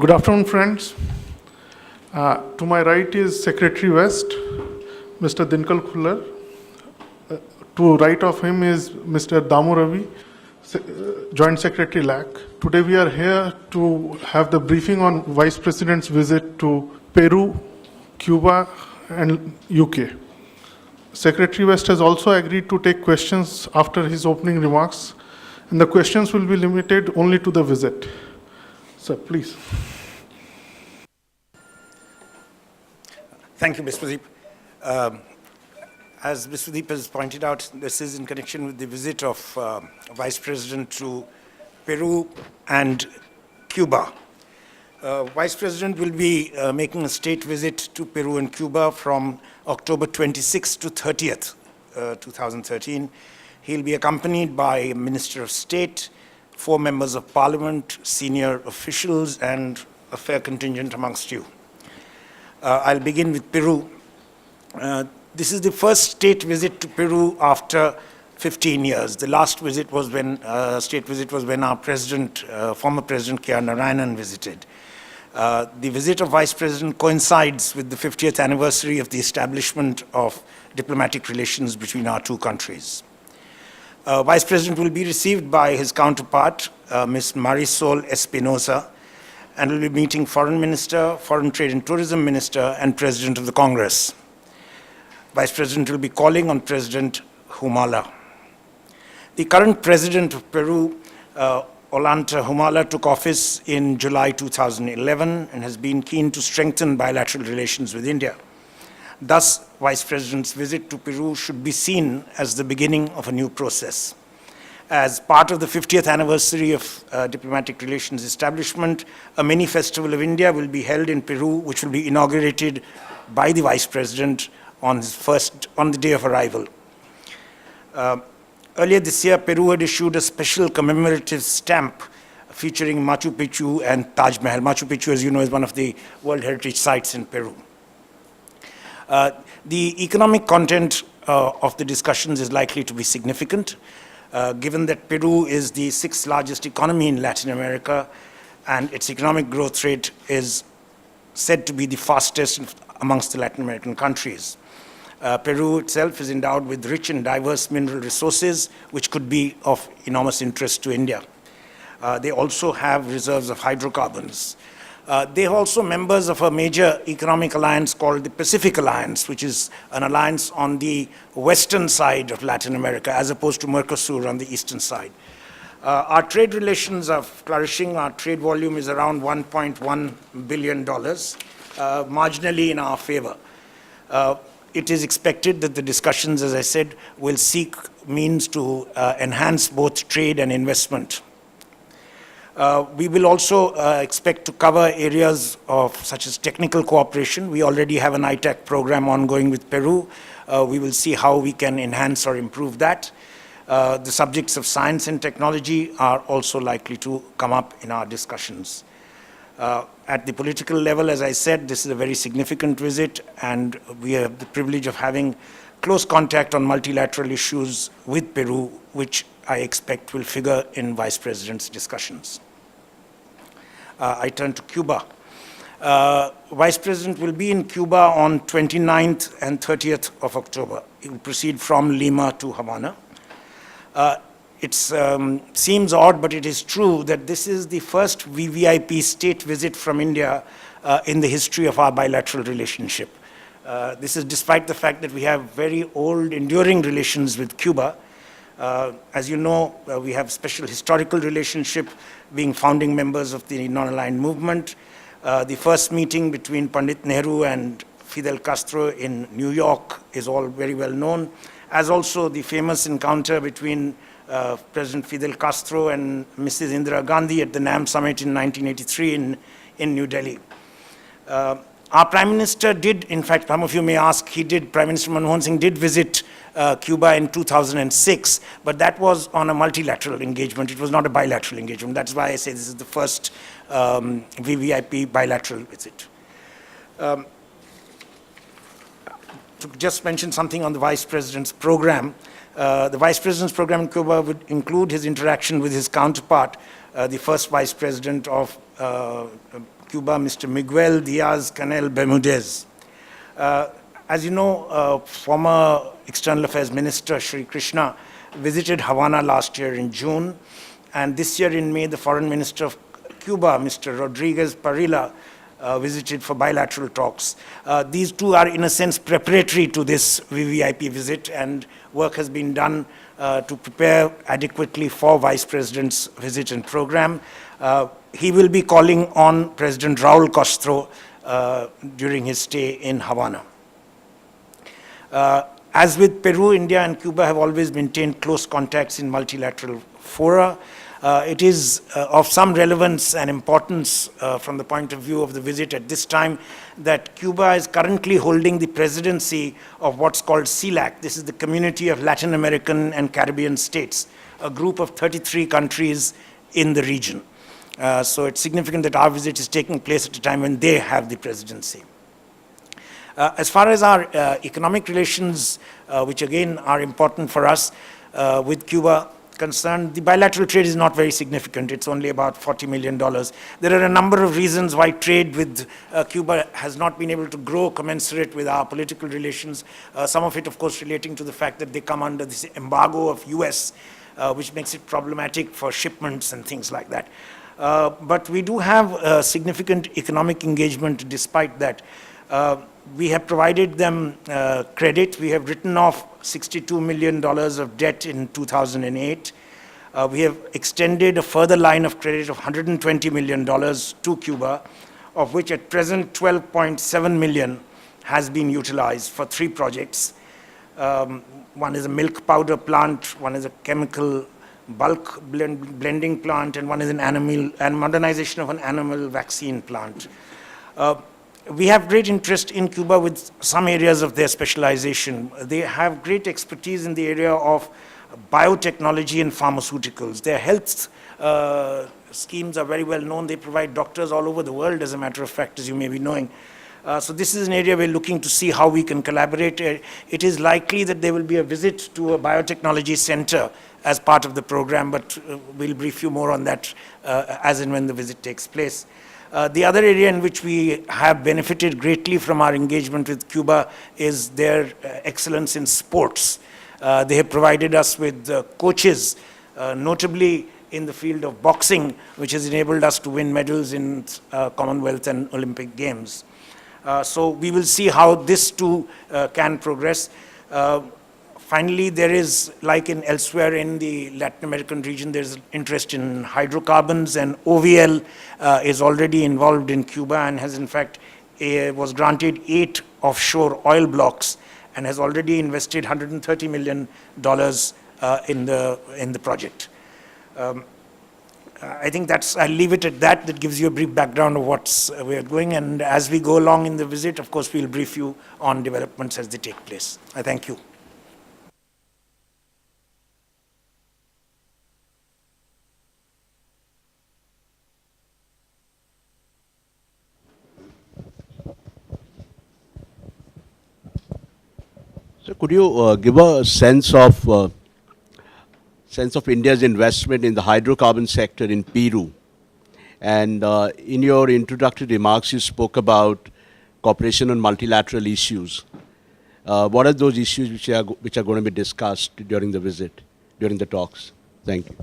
Good afternoon, friends. To my right is Secretary West, Mr. Dinkal Khullar. To right of him is Mr. Damu Ravi, Joint Secretary LAC. Today we are here to have the briefing on Vice President's visit to Peru, Cuba, and UK. Secretary West has also agreed to take questions after his opening remarks, and the questions will be limited only to the visit. Sir, please. Thank you, Mr. Deep. As Mr. Deep has pointed out, this is in connection with the visit of Vice President to Peru and Cuba. Vice President will be making a state visit to Peru and Cuba from October 26th to 30th, 2013. He'll be accompanied by a Minister of State, 4 members of Parliament, senior officials, and a fair contingent amongst you. I'll begin with Peru. This is the first state visit to Peru after 15 years. The last visit was when state visit was when our president, former President K.R. Narayanan visited. The visit of Vice President coincides with the 50th anniversary of the establishment of diplomatic relations between our two countries. Vice President will be received by his counterpart, Ms. Marisol Espinosa, and will be meeting Foreign Minister, Foreign Trade and Tourism Minister, and President of the Congress. Vice President will be calling on President Humala. The current President of Peru, Ollanta Humala, took office in July 2011 and has been keen to strengthen bilateral relations with India. Thus, Vice President's visit to Peru should be seen as the beginning of a new process. As part of the 50th anniversary of diplomatic relations establishment, a mini festival of India will be held in Peru, which will be inaugurated by the Vice President on the day of arrival. Earlier this year, Peru had issued a special commemorative stamp featuring Machu Picchu and Taj Mahal. Machu Picchu, as you know, is one of the World Heritage Sites in Peru. The economic content of the discussions is likely to be significant, given that Peru is the 6th largest economy in Latin America, and its economic growth rate is said to be the fastest amongst the Latin American countries. Peru itself is endowed with rich and diverse mineral resources, which could be of enormous interest to India. They also have reserves of hydrocarbons. They are also members of a major economic alliance called the Pacific Alliance, which is an alliance on the western side of Latin America, as opposed to Mercosur on the eastern side. Our trade relations are flourishing. Our trade volume is around $1.1 billion, marginally in our favor. It is expected that the discussions, as I said, will seek means to enhance both trade and investment. We will also expect to cover areas such as technical cooperation. We already have an ITAC program ongoing with Peru. We will see how we can enhance or improve that. The subjects of science and technology are also likely to come up in our discussions. At the political level, as I said, this is a very significant visit, and we have the privilege of having close contact on multilateral issues with Peru, which I expect will figure in Vice President's discussions. I turn to Cuba. Vice President will be in Cuba on 29th and 30th of October. He will proceed from Lima to Havana. It seems odd, but it is true that this is the first VVIP state visit from India in the history of our bilateral relationship. This is despite the fact that we have very old, enduring relations with Cuba. As you know, we have special historical relationship, being founding members of the non-aligned movement. The first meeting between Pandit Nehru and Fidel Castro in New York is all very well known, as also the famous encounter between President Fidel Castro and Mrs. Indira Gandhi at the NAM summit in 1983 in New Delhi. Our Prime Minister did, in fact, some of you may ask, Prime Minister Manmohan Singh did visit Cuba in 2006, but that was on a multilateral engagement. It was not a bilateral engagement. That's why I say this is the first VVIP bilateral visit. To just mention something on the Vice President's program, the Vice President's program in Cuba would include his interaction with his counterpart, the first Vice President of Cuba, Mr. Miguel Diaz-Canel Bermudez. As you know, former External Affairs Minister Shri Krishna visited Havana last year in June, and this year in May, the Foreign Minister of Cuba, Mr. Rodriguez Parilla, visited for bilateral talks. These two are, in a sense, preparatory to this VVIP visit, and work has been done to prepare adequately for Vice President's visit and program. He will be calling on President Raul Castro during his stay in Havana. As with Peru, India and Cuba have always maintained close contacts in multilateral fora. It is of some relevance and importance from the point of view of the visit at this time that Cuba is currently holding the presidency of what's called CELAC. This is the Community of Latin American and Caribbean States, a group of 33 countries in the region. So it's significant that our visit is taking place at a time when they have the presidency. As far as our economic relations, which again are important for us with Cuba, concerned, the bilateral trade is not very significant. It's only about $40 million. There are a number of reasons why trade with Cuba has not been able to grow commensurate with our political relations. Some of it, of course, relating to the fact that they come under this embargo of US, which makes it problematic for shipments and things like that. But we do have significant economic engagement despite that. We have provided them credit. We have written off $62 million of debt in 2008. We have extended a further line of credit of $120 million to Cuba, of which at present 12.7 million has been utilized for 3 projects. One is a milk powder plant, one is a chemical bulk blending plant, and one is an modernization of an animal vaccine plant. We have great interest in Cuba with some areas of their specialization. They have great expertise in the area of biotechnology and pharmaceuticals. Their health schemes are very well known. They provide doctors all over the world, as a matter of fact, as you may be knowing. So this is an area we're looking to see how we can collaborate. It is likely that there will be a visit to a biotechnology center as part of the program, but we'll brief you more on that as and when the visit takes place. The other area in which we have benefited greatly from our engagement with Cuba is their excellence in sports. They have provided us with coaches, notably in the field of boxing, which has enabled us to win medals in Commonwealth and Olympic Games. So we will see how this too can progress. Finally, there is, like in elsewhere in the Latin American region, there's interest in hydrocarbons, and OVL is already involved in Cuba and has in fact was granted 8 offshore oil blocks and has already invested $130 million in the project. I think I'll leave it at that. That gives you a brief background of what's we are going, and as we go along in the visit, of course, we'll brief you on developments as they take place. I thank you. So could you give a sense of India's investment in the hydrocarbon sector in Peru? And in your introductory remarks, you spoke about cooperation on multilateral issues. What are those issues which are going to be discussed during the visit, during the talks? Thank you.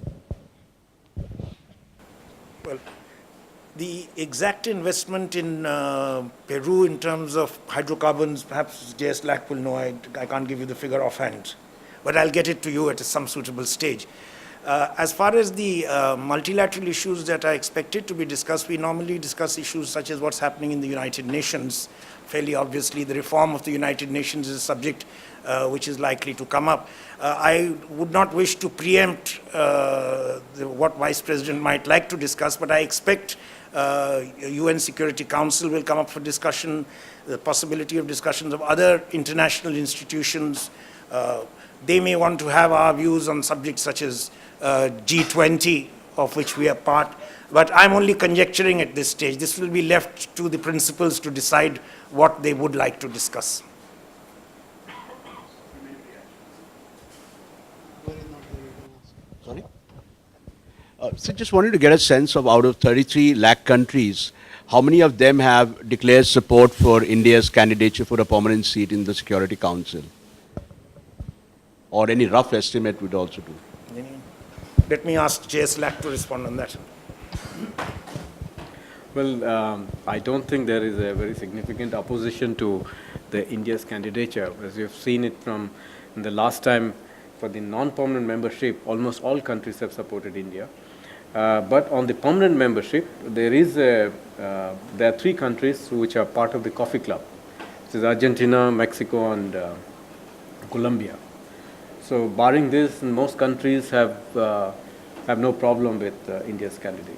Well, the exact investment in Peru in terms of hydrocarbons, perhaps J.S. Lack will know. I can't give you the figure offhand, but I'll get it to you at some suitable stage. As far as the multilateral issues that are expected to be discussed, we normally discuss issues such as what's happening in the United Nations. Fairly obviously, the reform of the United Nations is a subject which is likely to come up. I would not wish to preempt what Vice President might like to discuss, but I expect UN Security Council will come up for discussion, the possibility of discussions of other international institutions. They may want to have our views on subjects such as G20, of which we are part, but I'm only conjecturing at this stage. This will be left to the principals to decide what they would like to discuss. Sorry? So just wanted to get a sense of, out of 33 lakh countries, how many of them have declared support for India's candidature for a permanent seat in the Security Council? Or any rough estimate would also do. Let me ask J.S. Lack to respond on that. Well, I don't think there is a very significant opposition to the India's candidature. As you have seen it from the last time for the non-permanent membership, almost all countries have supported India. But on the permanent membership, there are 3 countries which are part of the coffee club. This is Argentina, Mexico, and Colombia. So barring this, most countries have no problem with India's candidacy.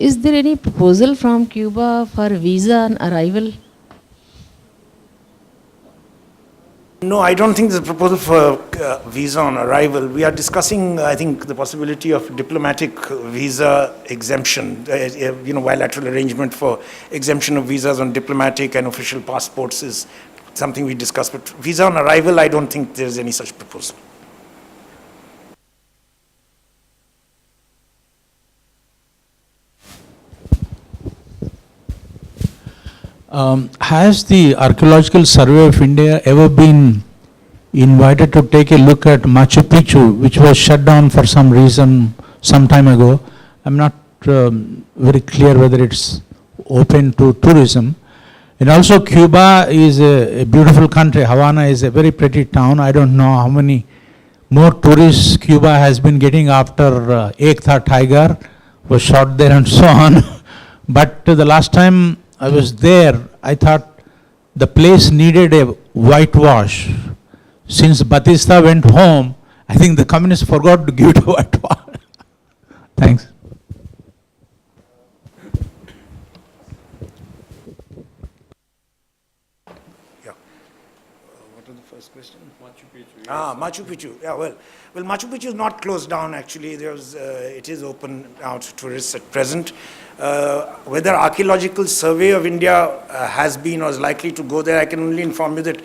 Is there any proposal from Cuba for visa on arrival? No, I don't think there's a proposal for visa on arrival. We are discussing, I think, the possibility of diplomatic visa exemption, bilateral arrangement for exemption of visas on diplomatic and official passports is something we discussed. But visa on arrival, I don't think there's any such proposal. Has the Archaeological Survey of India ever been invited to take a look at Machu Picchu, which was shut down for some reason some time ago? I'm not very clear whether it's open to tourism. And also Cuba is a beautiful country. Havana is a very pretty town. I don't know how many more tourists Cuba has been getting after Ek Tha Tiger was shot there and so on. But the last time I was there, I thought the place needed a whitewash. Since Batista went home, I think the communists forgot to give it a whitewash. Thanks. Yeah. What was the first question? Machu Picchu. Yes. Machu Picchu. Yeah, well, Machu Picchu is not closed down, actually. It is open now to tourists at present. Whether Archaeological Survey of India has been or is likely to go there, I can only inform you that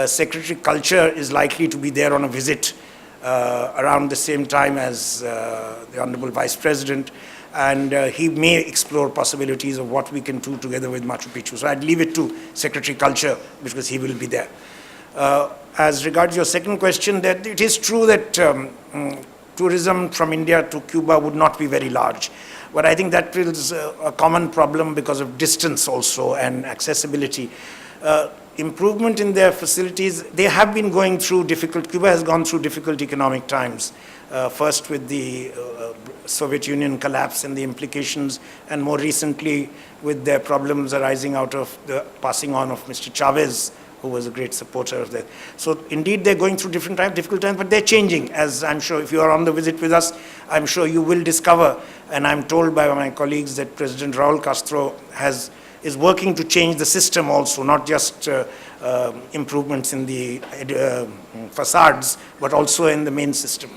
Secretary Culture is likely to be there on a visit around the same time as the Honorable Vice President, and he may explore possibilities of what we can do together with Machu Picchu. So I'd leave it to Secretary Culture because he will be there. As regards your second question, that it is true that tourism from India to Cuba would not be very large. But I think that is a common problem because of distance also and accessibility. Improvement in their facilities, they have been going through Cuba has gone through difficult economic times. First with the Soviet Union collapse and the implications, and more recently with their problems arising out of the passing on of Mr. Chavez, who was a great supporter of that. So indeed they're going through difficult times, but they're changing. As I'm sure if you are on the visit with us, I'm sure you will discover, and I'm told by my colleagues that President Raul Castro is working to change the system also, not just improvements in the facades, but also in the main system.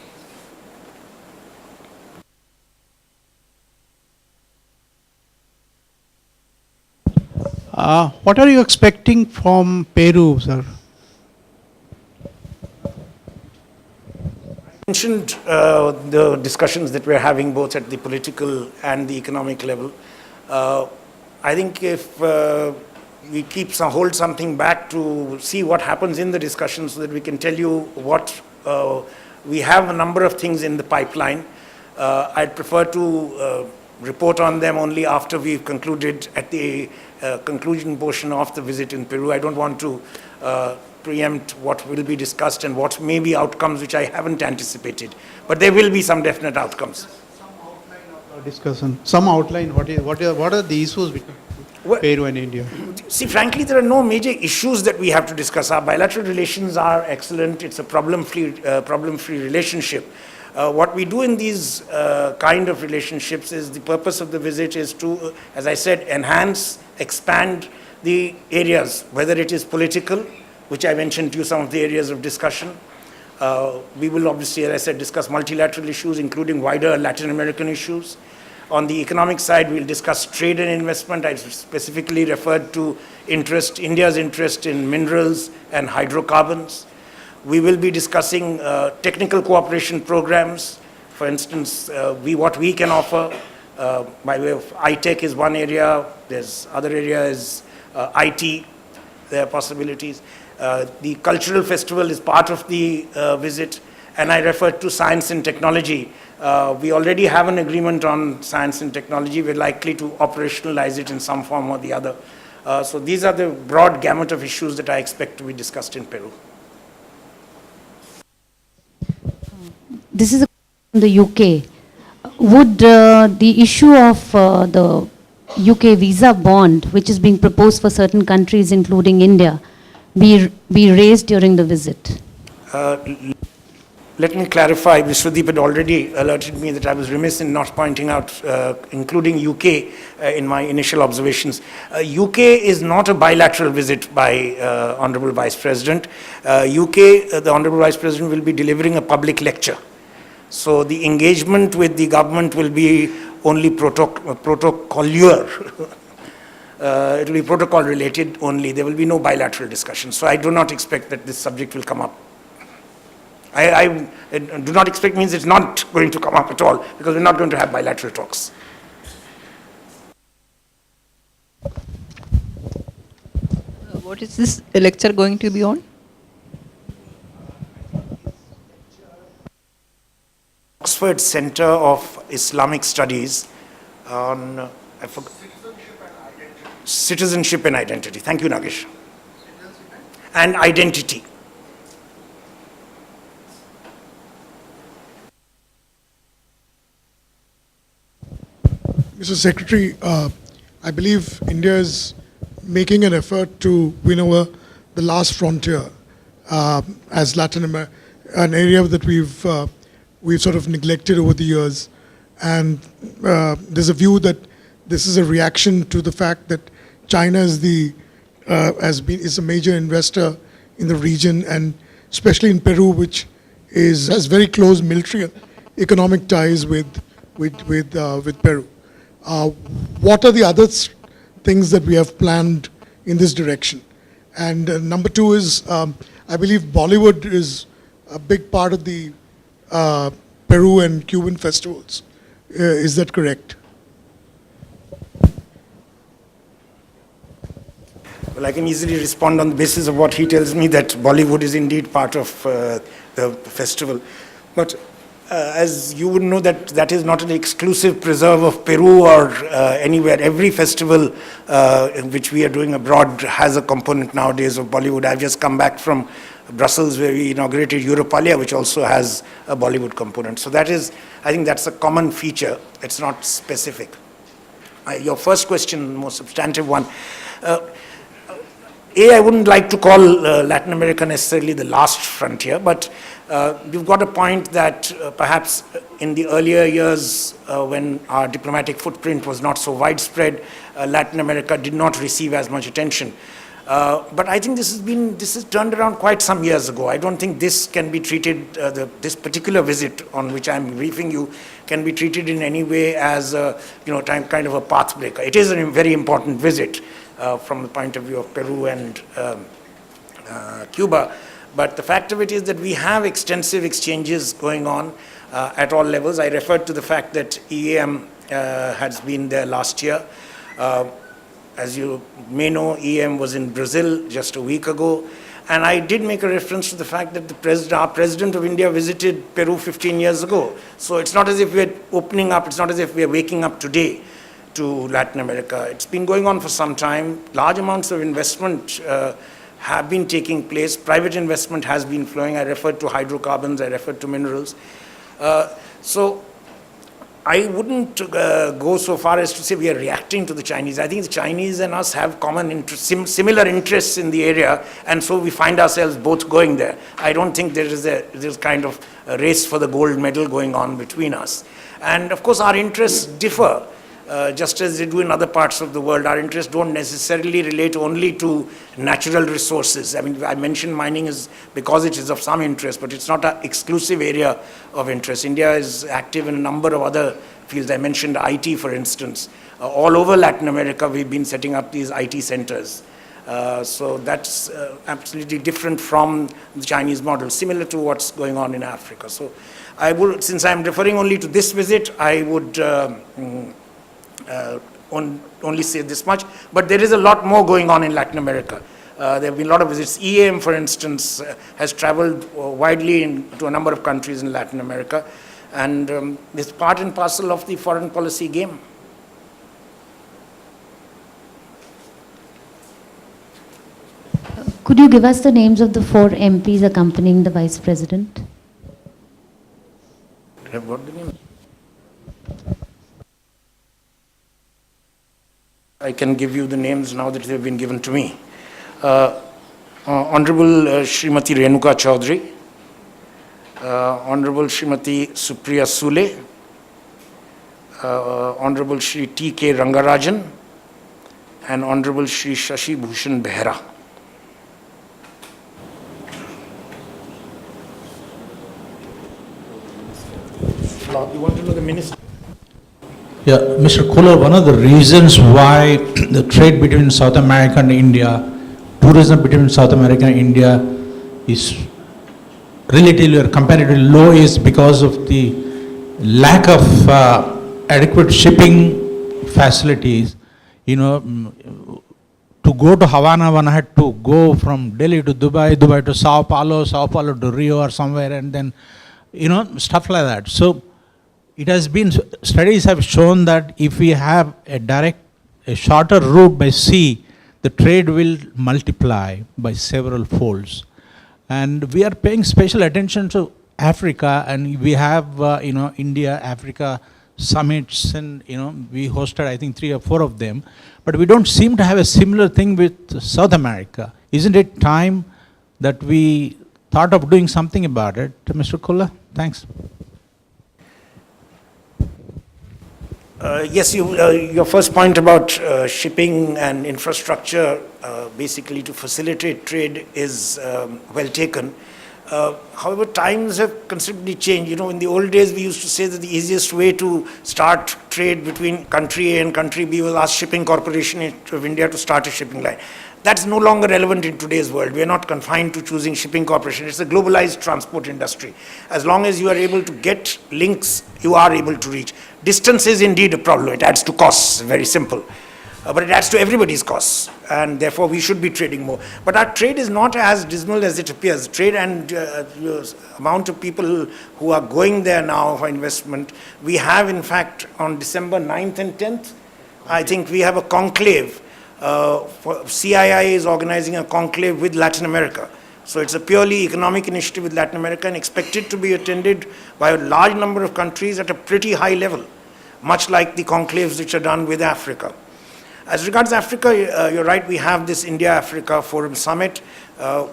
What are you expecting from Peru, sir? I mentioned the discussions that we're having both at the political and the economic level. I think if we hold something back to see what happens in the discussions so that we can tell you what we have a number of things in the pipeline. I'd prefer to report on them only after we've concluded at the conclusion portion of the visit in Peru. I don't want to preempt what will be discussed and what may be outcomes which I haven't anticipated. But there will be some definite outcomes. Discussion. Some outline. What are the issues between Peru and India? See, frankly, there are no major issues that we have to discuss. Our bilateral relations are excellent. It's a problem-free relationship. What we do in these kind of relationships is the purpose of the visit is to, as I said, enhance, expand the areas, whether it is political, which I mentioned to you some of the areas of discussion. We will obviously, as I said, discuss multilateral issues, including wider Latin American issues. On the economic side, we'll discuss trade and investment. I specifically referred to India's interest in minerals and hydrocarbons. We will be discussing technical cooperation programs, For instance, what we can offer by way of I-Tech is one area, there's other areas, IT, there are possibilities. The cultural festival is part of the visit, and I referred to science and technology. We already have an agreement on science and technology. We're likely to operationalize it in some form or the other. So these are the broad gamut of issues that I expect to be discussed in Peru. This is from the UK. Would the issue of the UK visa bond, which is being proposed for certain countries, including India, be raised during the visit? Let me clarify. Vishwadeep had already alerted me that I was remiss in not pointing out, including UK, in my initial observations. UK is not a bilateral visit by Honorable Vice President. The Honorable Vice President will be delivering a public lecture. So the engagement with the government will be only protocoluar. It will be protocol related only. There will be no bilateral discussion. So I do not expect that this subject will come up. I do not expect means it's not going to come up at all, because we're not going to have bilateral talks. What is this lecture going to be on? Oxford Center of Islamic Studies on citizenship and identity. Thank you, Nagesh. And identity. Mr. Secretary, I believe India is making an effort to win over the last frontier as Latin America, an area that we've sort of neglected over the years. And there's a view that this is a reaction to the fact that China is is a major investor in the region, and especially in Peru, which has very close military and economic ties with Peru. What are the other things that we have planned in this direction? And number two is, I believe Bollywood is a big part of the Peru and Cuban festivals. Is that correct? Well, I can easily respond on the basis of what he tells me, that Bollywood is indeed part of the festival. But as you would know, that is not an exclusive preserve of Peru or anywhere. Every festival in which we are doing abroad has a component nowadays of Bollywood. I've just come back from Brussels, where we inaugurated Europalia, which also has a Bollywood component. So that is, I think that's a common feature. It's not specific. Your first question, more substantive one. I wouldn't like to call Latin America necessarily the last frontier, but you've got a point that perhaps in the earlier years when our diplomatic footprint was not so widespread, Latin America did not receive as much attention. But I think this has turned around quite some years ago. I don't think this can be treated, this particular visit on which I'm briefing you, can be treated in any way as a kind of a path breaker. It is a very important visit from the point of view of Peru and Cuba. But the fact of it is that we have extensive exchanges going on at all levels. I referred to the fact that EAM has been there last year. As you may know, EM was in Brazil just a week ago. And I did make a reference to the fact that our President of India visited Peru 15 years ago. So it's not as if we're opening up, it's not as if we're waking up today to Latin America. It's been going on for some time. Large amounts of investment have been taking place. Private investment has been flowing. I referred to hydrocarbons, I referred to minerals. So I wouldn't go so far as to say we are reacting to the Chinese. I think the Chinese and us have common interests, similar interests in the area, and so we find ourselves both going there. I don't think there's kind of a race for the gold medal going on between us. And of course our interests differ, just as they do in other parts of the world. Our interests don't necessarily relate only to natural resources. I mean, I mentioned mining is because it is of some interest, but it's not an exclusive area of interest. India is active in a number of other fields. I mentioned IT, for instance. All over Latin America, we've been setting up these IT centers. So that's absolutely different from the Chinese model, similar to what's going on in Africa. So I would, since I'm referring only to this visit, I would only say this much. But there is a lot more going on in Latin America. There have been a lot of visits. EAM, for instance, has traveled widely to a number of countries in Latin America. And it's part and parcel of the foreign policy game. Could you give us the names of the 4 MPs accompanying the Vice President? Have got the name? I can give you the names now that they have been given to me. Honorable Srimati Renuka Chaudhary, Honorable Srimati Supriya Sule, Honorable Shri T.K. Rangarajan, and Honorable Shri Shashi Bhushan Behra. You want to know the minister? Yeah, Mr. Kohler, one of the reasons why the trade between South America and India, tourism between South America and India is relatively or comparatively low is because of the lack of adequate shipping facilities. You know, to go to Havana, one had to go from Delhi to Dubai, Dubai to Sao Paulo to Rio or somewhere, and then, you know, stuff like that. So it has been, studies have shown that if we have a shorter route by sea, the trade will multiply by several folds. And we are paying special attention to Africa, and we have, you know, India-Africa summits, and, you know, we hosted, I think, 3 or 4 of them. But we don't seem to have a similar thing with South America. Isn't it time that we thought of doing something about it? Mr. Kohler, thanks. Yes, your first point about shipping and infrastructure, basically to facilitate trade, is well taken. However, times have considerably changed. You know, in the old days, we used to say that the easiest way to start trade between country A and country B was ask Shipping Corporation of India to start a shipping line. That's no longer relevant in today's world. We are not confined to choosing shipping corporation. It's a globalized transport industry. As long as you are able to get links, you are able to reach. Distance is indeed a problem. It adds to costs, very simple. But it adds to everybody's costs, and therefore we should be trading more. But our trade is not as dismal as it appears. Trade and the amount of people who are going there now for investment. We have, in fact, on December 9th and 10th, I think we have a conclave. CII is organizing a conclave with Latin America. So it's a purely economic initiative with Latin America, and expected to be attended by a large number of countries at a pretty high level, much like the conclaves which are done with Africa. As regards Africa, you're right, we have this India-Africa Forum Summit.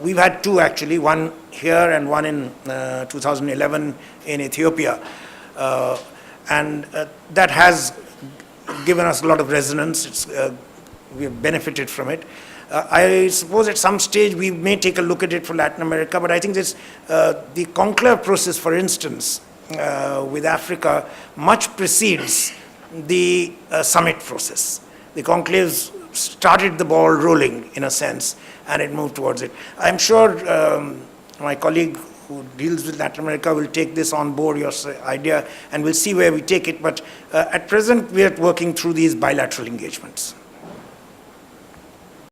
We've had 2 actually, one here and one in 2011 in Ethiopia. And that has given us a lot of resonance. We have benefited from it. I suppose at some stage we may take a look at it for Latin America, but I think this, the conclave process, for instance, with Africa, much precedes the summit process. The conclaves started the ball rolling, in a sense, and it moved towards it. I'm sure my colleague who deals with Latin America will take this on board, your idea, and we'll see where we take it. But at present, we are working through these bilateral engagements.